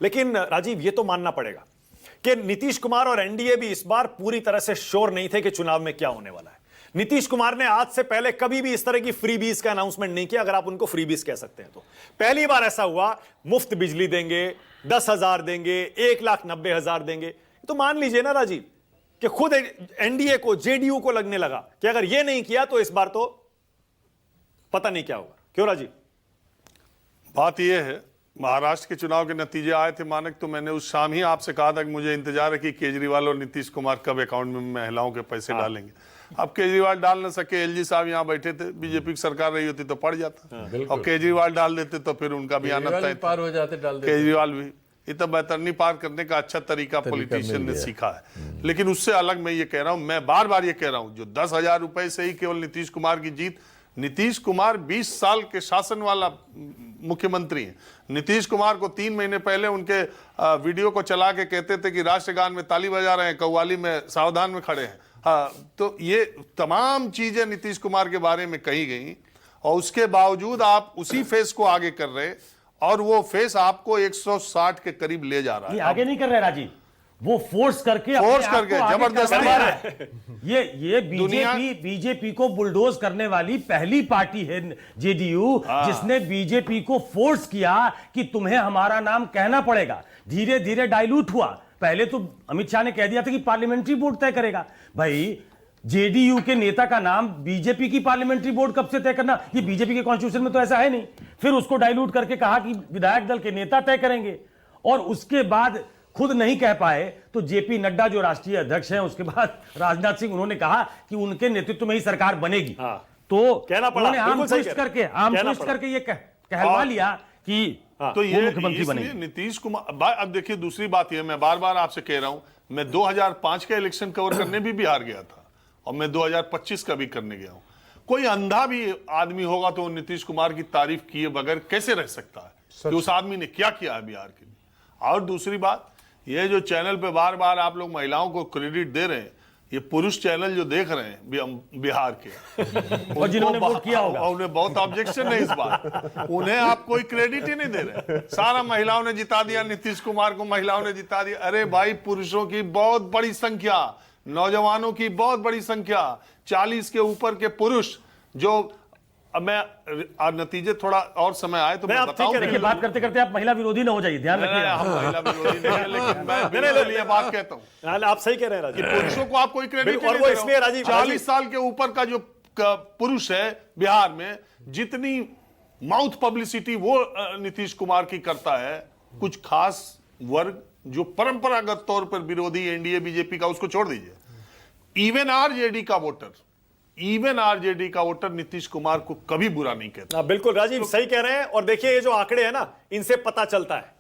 लेकिन राजीव, ये तो मानना पड़ेगा कि नीतीश कुमार और एनडीए भी इस बार पूरी तरह से श्योर नहीं थे कि चुनाव में क्या होने वाला है। नीतीश कुमार ने आज से पहले कभी भी इस तरह की फ्रीबीज का अनाउंसमेंट नहीं किया, अगर आप उनको फ्रीबीज कह सकते हैं तो। पहली बार ऐसा हुआ, मुफ्त बिजली देंगे, 10,000 देंगे, 1,90,000 देंगे। तो मान लीजिए ना राजीव कि खुद एनडीए को, जेडीयू को लगने लगा कि अगर ये नहीं किया तो इस बार तो पता नहीं क्या होगा। क्यों राजीव? बात यह है, महाराष्ट्र के चुनाव के नतीजे आए थे मानक, तो मैंने उस शाम ही आपसे कहा था कि मुझे इंतजार है कि केजरीवाल और नीतीश कुमार कब अकाउंट में महिलाओं के पैसे डालेंगे। अब केजरीवाल डाल न सके, एलजी साहब यहाँ बैठे थे, बीजेपी की सरकार रही होती तो पड़ जाता, और केजरीवाल डाल देते तो फिर उनका भी आना तय पार हो जाते, डाल देते। केजरीवाल भी, ये तो बैतरनी पार करने का अच्छा तरीका पॉलिटिशियन ने सीखा है। लेकिन उससे अलग मैं ये कह रहा हूं, मैं बार बार ये कह रहा हूं, जो 10,000 रुपए से ही केवल नीतीश कुमार की जीत, नीतीश कुमार 20 साल के शासन वाला मुख्यमंत्री है। नीतीश कुमार को 3 महीने पहले उनके वीडियो को चला के कहते थे कि राष्ट्रगान में ताली बजा रहे हैं, कव्वाली में सावधान में खड़े हैं। तो ये तमाम चीजें नीतीश कुमार के बारे में कही गई, और उसके बावजूद आप उसी फेस को आगे कर रहे, और वो फेस आपको 160 के करीब ले जा रहा है। आगे नहीं कर रहे राजीव, वो फोर्स करके जबरदस्ती ये बीजेपी को बुलडोज करने वाली पहली पार्टी है जेडीयू, जिसने बीजेपी को फोर्स किया कि तुम्हें हमारा नाम कहना पड़ेगा। धीरे धीरे डाइल्यूट हुआ। पहले तो अमित शाह ने कह दिया था कि पार्लियामेंट्री बोर्ड तय करेगा। भाई, जेडीयू के नेता का नाम बीजेपी की पार्लियामेंट्री बोर्ड कब से तय करना? ये बीजेपी के कॉन्स्टिट्यूशन में तो ऐसा है नहीं। फिर उसको डाइल्यूट करके कहा कि विधायक दल के नेता तय करेंगे, और उसके बाद खुद नहीं कह पाए तो जेपी नड्डा जो राष्ट्रीय अध्यक्ष हैं, उसके बाद राजनाथ सिंह, उन्होंने कहा कि उनके नेतृत्व में ही सरकार बनेगी। तो कहना पड़ा, उन्होंने आम ट्विस्ट करके ये कहलवा लिया कि तो ये मुख्यमंत्री बनेंगे। नीतीश कुमार, अब देखिए दूसरी बात ये, मैं बार बार आपसे कह रहा हूं, मैं 2005 का इलेक्शन कवर करने भी बिहार गया था, और मैं 2025 का भी करने गया हूं। कोई अंधा भी आदमी होगा तो नीतीश कुमार की तारीफ किए बगैर कैसे रह सकता है कि उस आदमी ने क्या किया है बिहार के लिए। और दूसरी बात, ये जो चैनल पे बार बार आप लोग महिलाओं को क्रेडिट दे रहे हैं, ये पुरुष चैनल जो देख रहे हैं बिहार के, और जिन्होंने वोट किया होगा, उन्हें बहुत ऑब्जेक्शन है इस बात, उन्हें आप कोई क्रेडिट ही नहीं दे रहे। सारा महिलाओं ने जिता दिया, नीतीश कुमार को महिलाओं ने जिता दिया। अरे भाई, पुरुषों की बहुत बड़ी संख्या, नौजवानों की बहुत बड़ी संख्या, 40 के ऊपर के पुरुष, जो अब मैं नतीजे थोड़ा और समय आए तो मैं बताऊं। देखिए, बात करते करते आप महिला विरोधी ना हो जाइए, ध्यान रखिए। हम महिला विरोधी नहीं है, लेकिन मैं मेरे लिए बात कहता हूं, आप सही कह रहे हैं राजीव, पुरुषों को आप कोई क्रेडिट और वो इसलिए राजीव 40 साल के ऊपर का जो पुरुष है बिहार में, जितनी माउथ पब्लिसिटी वो नीतीश कुमार की करता है, कुछ खास वर्ग जो परंपरागत तौर पर विरोधी एनडीए बीजेपी का, उसको छोड़ दीजिए। इवन आरजेडी का वोटर नीतीश कुमार को कभी बुरा नहीं कहता। बिल्कुल राजीव, सही कह रहे हैं। और देखिए, ये जो आंकड़े हैं ना, इनसे पता चलता है